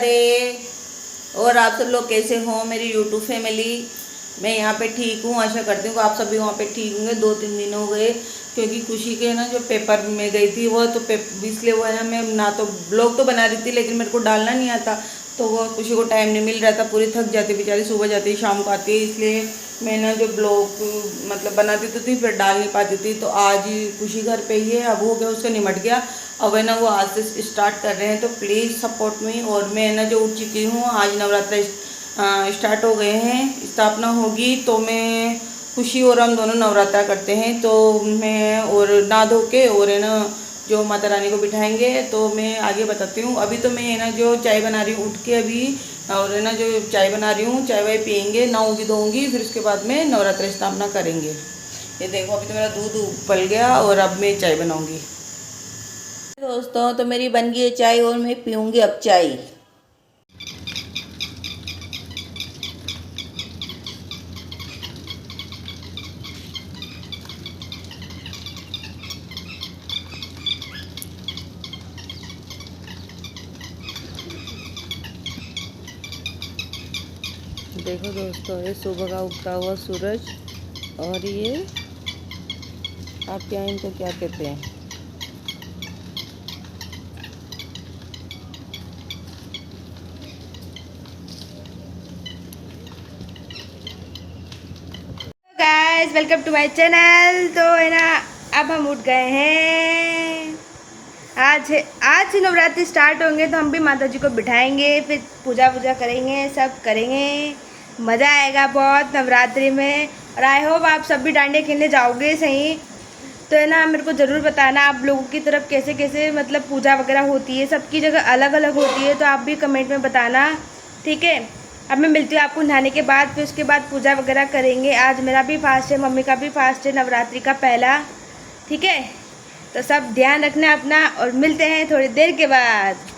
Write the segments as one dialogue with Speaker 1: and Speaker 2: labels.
Speaker 1: राधे। और आप सब लोग कैसे हो मेरी यूट्यूब फैमिली। मैं यहाँ पे ठीक हूँ, आशा करती हूँ कि आप सभी वहाँ पे ठीक होंगे। 2-3 दिन हो गए क्योंकि खुशी के ना जो पेपर में गई थी वो तो इसलिए वो है ना, मैं ना तो ब्लॉग तो बना रही थी लेकिन मेरे को डालना नहीं आता, तो वो खुशी को टाइम नहीं मिल रहा था। पूरी थक जाती बेचारी, सुबह जाती है शाम को आती है, इसलिए मैं ना जो ब्लॉग मतलब बनाती तो थी फिर डाल नहीं पाती थी। तो आज खुशी घर पे ही है, अब हो गया उसका निमट गया। अब है ना वो आज से स्टार्ट कर रहे हैं, तो प्लीज़ सपोर्ट मी। और मैं ना जो उठ चुकी हूँ, आज नवरात्र स्टार्ट हो गए हैं, स्थापना होगी तो मैं खुशी और हम दोनों नवरात्रा करते हैं। तो मैं और नहा धो के और है ना जो माता रानी को बिठाएंगे, तो मैं आगे बताती हूँ। अभी तो मैं है ना जो चाय बना रही हूँ उठ के अभी, और है ना जो चाय बना रही हूँ, चाय वाय पियेंगे, नहाऊंगी धोऊंगी, फिर उसके बाद में नवरात्र स्थापना करेंगे। ये देखो अभी तो मेरा दूध उबल गया और अब मैं चाय बनाऊंगी। दोस्तों तो मेरी बन गई है चाय और मैं पीऊँगी अब चाय। देखो दोस्तों, ये सुबह का उगता हुआ सूरज, और ये आपके यहाँ इनको क्या कहते हैं?
Speaker 2: Guys welcome to my channel. तो है ना, अब हम उठ गए हैं। आज नवरात्रि स्टार्ट होंगे तो हम भी माता जी को बिठाएंगे, फिर पूजा वूजा करेंगे, सब करेंगे। मज़ा आएगा बहुत नवरात्रि में। और आई होप आप सब भी डांडिया खेलने जाओगे सही। तो है ना, मेरे को ज़रूर बताना आप लोगों की तरफ कैसे कैसे मतलब पूजा वगैरह होती है। सबकी जगह अलग अलग होती है, तो आप भी कमेंट में बताना, ठीक है। अब मैं मिलती हूँ आपको नहाने के बाद, फिर उसके बाद पूजा वगैरह करेंगे। आज मेरा भी फास्ट है, मम्मी का भी फास्ट है, नवरात्रि का पहला, ठीक है। तो सब ध्यान रखना अपना, और मिलते हैं थोड़ी देर के बाद।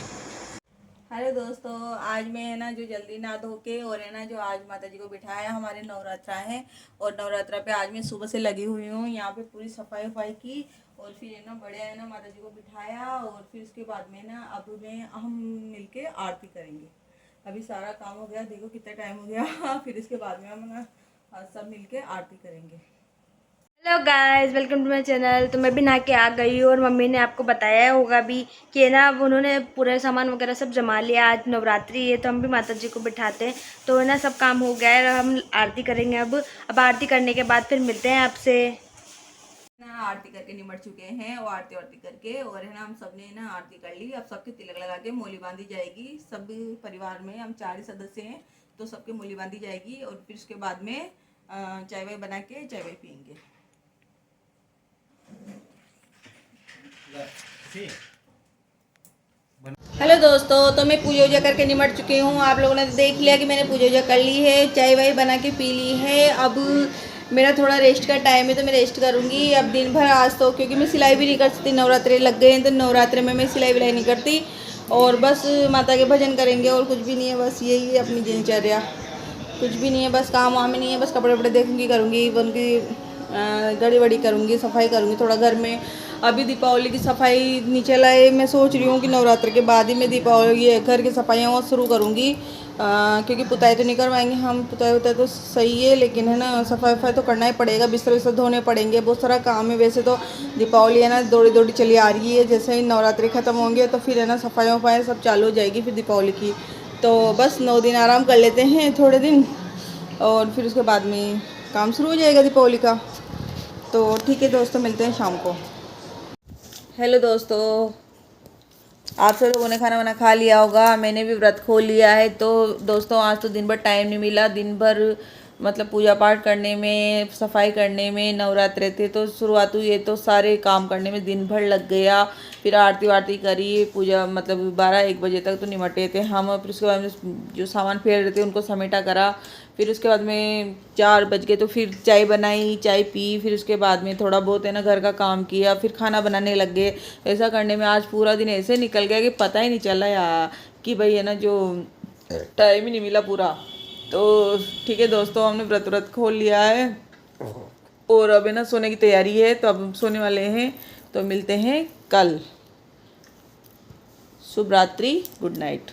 Speaker 1: हेलो दोस्तों, आज मैं है ना जो जल्दी नहा धो के और है ना जो आज माता जी को बिठाया, हमारे नवरात्रा है और नवरात्रा पे आज मैं सुबह से लगी हुई हूँ। यहाँ पे पूरी सफाई वफाई की और फिर है ना बढ़िया है ना माता जी को बिठाया, और फिर उसके बाद में ना अब हम मिलके आरती करेंगे। अभी सारा काम हो गया, देखो कितना टाइम हो गया फिर इसके बाद में हम सब मिलके आरती करेंगे।
Speaker 2: Hello guys, welcome to my channel. तो मैं भी नहा के आ गई हूँ, और मम्मी ने आपको बताया होगा भी कि ना उन्होंने पूरा सामान वगैरह सब जमा लिया। आज नवरात्रि है तो हम भी माता जी को बिठाते हैं। तो है ना सब काम हो गया है, हम आरती करेंगे अब आरती करने के बाद फिर मिलते हैं आपसे।
Speaker 1: ना आरती करके निमट चुके हैं, और आरती वारती करके और है ना हम सब ने ना आरती कर ली। अब सबके तिलक लगा के मोली बांधी जाएगी। सब परिवार में हम 4 सदस्य हैं, तो सबके मोली बांधी जाएगी, और फिर उसके बाद में चाय वाय बना के चाय वाय पियेंगे। हेलो दोस्तों, तो मैं पूजा वूजा करके निमट चुकी हूँ। आप लोगों ने देख लिया कि मैंने पूजा वूजा कर ली है, चाय वाय बना के पी ली है। अब मेरा थोड़ा रेस्ट का टाइम है तो मैं रेस्ट करूँगी अब दिन भर। आज तो क्योंकि मैं सिलाई भी नहीं कर सकती, नवरात्रे लग गए हैं, तो नवरात्रे में मैं सिलाई विलाई नहीं करती, और बस माता के भजन करेंगे और कुछ भी नहीं है। बस यही है अपनी दिनचर्या, कुछ भी नहीं है, बस काम वाम नहीं है। बस कपड़े वपड़े देखूँगी, करूँगी उनकी गड़ी वड़ी करूँगी, सफाई करूँगी थोड़ा घर में। अभी दीपावली की सफाई नहीं चलाए, मैं सोच रही हूँ कि नवरात्र के बाद ही मैं दीपावली ये घर की सफाइयाँ और शुरू करूँगी, क्योंकि पुताई तो नहीं करवाएंगे हम। पुताई उताई तो सही है, लेकिन है ना सफाई वफाई तो करना ही पड़ेगा, बिस्तर विस्तर धोने पड़ेंगे, बहुत सारा काम है। वैसे तो दीपावली है ना दौड़ी दौड़ी चली आ रही है, जैसे ही नवरात्रि ख़त्म होंगे तो फिर है ना सफाई वफाई सब चालू हो जाएगी फिर दीपावली की। तो बस 9 दिन आराम कर लेते हैं थोड़े दिन, और फिर उसके बाद में काम शुरू हो जाएगा दीपावली का। तो ठीक है दोस्तों, मिलते हैं शाम को। हेलो दोस्तों, आप सब लोगों ने खाना वाना खा लिया होगा, मैंने भी व्रत खोल लिया है। तो दोस्तों आज तो दिन भर टाइम नहीं मिला, दिन भर मतलब पूजा पाठ करने में, सफाई करने में, नवरात्रे थे तो शुरुआत हुई है तो सारे काम करने में दिन भर लग गया। फिर आरती वारती करी, पूजा मतलब 12-1 बजे तक तो निमटे थे हम। फिर उसके बाद में जो सामान फेर रहे थे उनको समेटा करा। फिर उसके बाद में 4 बज गए, तो फिर चाय बनाई, चाय पी, फिर उसके बाद में थोड़ा बहुत है ना घर का काम किया, फिर खाना बनाने लग गए। ऐसा करने में आज पूरा दिन ऐसे निकल गया कि पता ही नहीं चला यार कि भाई है ना जो टाइम ही नहीं मिला पूरा। तो ठीक है दोस्तों, हमने व्रत व्रत खोल लिया है और अब है ना सोने की तैयारी है, तो अब हम सोने वाले हैं। तो मिलते हैं कल। शुभ रात्रि, गुड नाइट।